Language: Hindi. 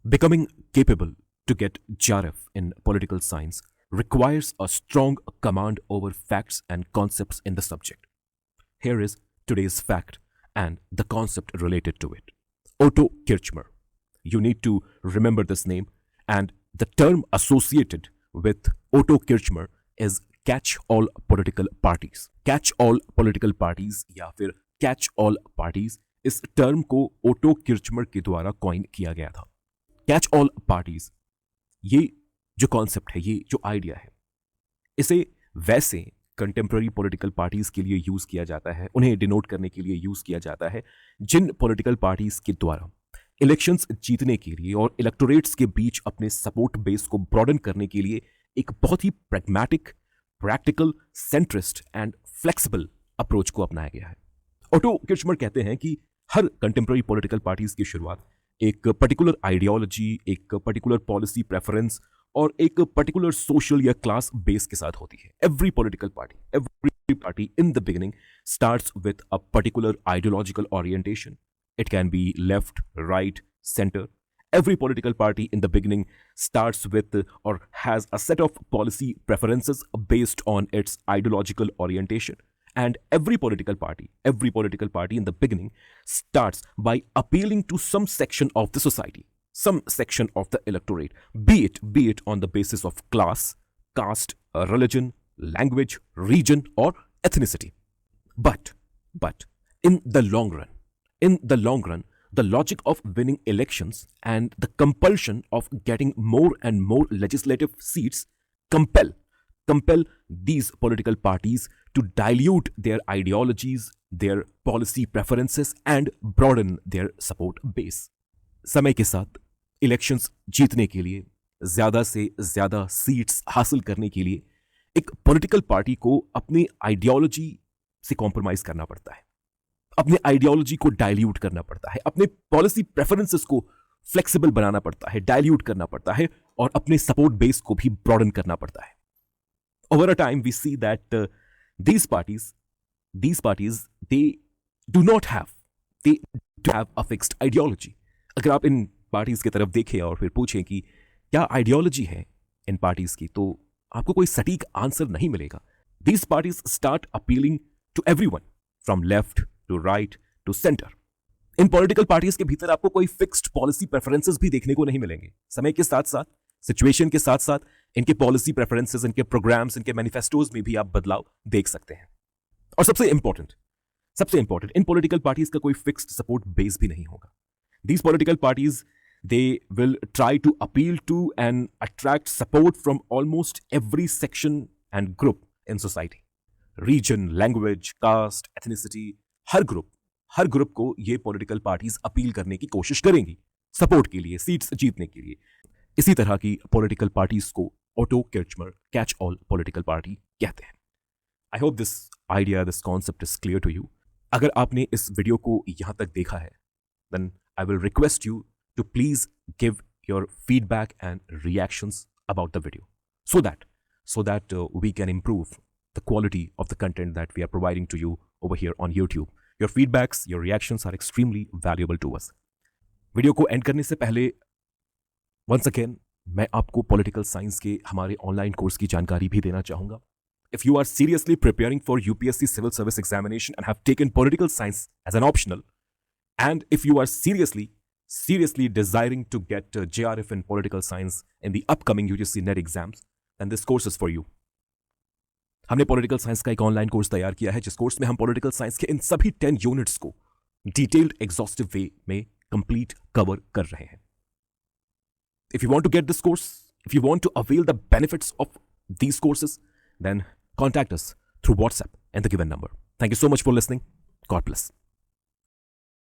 Becoming capable to get JRF in political science requires a strong command over facts and concepts in the subject. Here is today's fact and the concept related to it. Otto Kirchner. You need to remember this name, and the term associated with Otto Kirchner is catch all political parties. Catch all political parties या फिर catch all parties इस टर्म को ओटो किर्चमर के द्वारा कॉइन किया गया था. कैच ऑल पार्टीज, ये जो कॉन्सेप्ट है, ये जो आइडिया है, इसे वैसे कंटेम्प्रेरी पॉलिटिकल पार्टीज के लिए यूज किया जाता है, उन्हें डिनोट करने के लिए यूज किया जाता है जिन पॉलिटिकल पार्टीज के द्वारा इलेक्शंस जीतने के लिए और इलेक्टोरेट्स के बीच अपने सपोर्ट बेस को ब्रॉडन करने के लिए एक बहुत ही pragmatic, practical, centrist and flexible approach को अपनाया गया है. ओटो किर्चमर कहते हैं कि हर कंटेम्प्रेरी पॉलिटिकल पार्टीज की शुरुआत एक पर्टिकुलर आइडियोलॉजी, एक पर्टिकुलर पॉलिसी प्रेफरेंस और एक पर्टिकुलर सोशल या क्लास बेस के साथ होती है. Every party in the beginning starts with a particular ideological orientation. It can be left, right, center. Every political party in the beginning starts with or has a set of policy preferences based on its ideological orientation. And every political party in the beginning starts by appealing to some section of the society, some section of the electorate, be it on the basis of class, caste, religion, language, region, or ethnicity. But in the long run, the logic of winning elections and the compulsion of getting more and more legislative seats compel these political parties to dilute their ideologies, their policy preferences and broaden their support base. समय के साथ इलेक्शंस जीतने के लिए, ज्यादा से ज्यादा सीट्स हासिल करने के लिए एक पॉलिटिकल पार्टी को अपनी आइडियोलॉजी से कॉम्प्रोमाइज करना पड़ता है, अपने आइडियोलॉजी को डाइल्यूट करना पड़ता है, अपने पॉलिसी प्रेफरेंसेस को फ्लेक्सिबल बनाना पड़ता है, डाइल्यूट करना पड़ता है और अपने सपोर्ट बेस को भी ब्रॉडन करना पड़ता है. Over a time we see that these parties they do not have a fixed ideology. अगर आप इन पार्टीज की तरफ देखें और फिर पूछें कि क्या आइडियोलॉजी है इन पार्टीज की, तो आपको कोई सटीक आंसर नहीं मिलेगा. These parties start appealing to everyone from left to right to center. In political parties के भीतर आपको कोई फिक्स्ड पॉलिसी प्रेफरेंसेस भी देखने को नहीं मिलेंगे. समय के साथ साथ, सिचुएशन के साथ साथ इनके पॉलिसी प्रेफरेंसेस, इनके प्रोग्राम्स, इनके मैनिफेस्टोज में भी आप बदलाव देख सकते हैं. और सबसे इंपॉर्टेंट इन पॉलिटिकल पार्टीज का कोई फिक्स्ड सपोर्ट बेस भी नहीं होगा. These political parties, they will try to appeal to and attract support from almost every section and group in society. Region, language, caste, ethnicity, her group को ये पॉलिटिकल पार्टीज अपील करने की कोशिश करेंगी सपोर्ट के लिए, सीट्स जीतने के लिए. इसी तरह की पॉलिटिकल पार्टीज को Otto Kirchheimer catch all political party कहते हैं. I hope this idea, this concept is clear to you. अगर आपने इस वीडियो को यहां तक देखा है, then I will request you to please give your feedback and reactions about the video so that we can improve the quality of the content that we are providing to you over here on YouTube. Your feedbacks, your reactions are extremely valuable to us. Video को एंड करने से पहले once again मैं आपको पॉलिटिकल साइंस के हमारे ऑनलाइन कोर्स की जानकारी भी देना चाहूंगा. If you are seriously preparing for UPSC Civil Service Examination and have taken political science as an optional, and if you are seriously desiring to get JRF in political science in the upcoming UGC NET exams, then this course is for you. हमने पॉलिटिकल साइंस का एक ऑनलाइन कोर्स तैयार किया है, जिस कोर्स में हम पॉलिटिकल साइंस के इन सभी 10 यूनिट्स को डिटेल्ड एग्जॉस्टिव वे में कंप्लीट कवर कर रहे हैं. If you want to get this course, if you want to avail the benefits of these courses, then contact us through WhatsApp and the given number. Thank you so much for listening. God bless.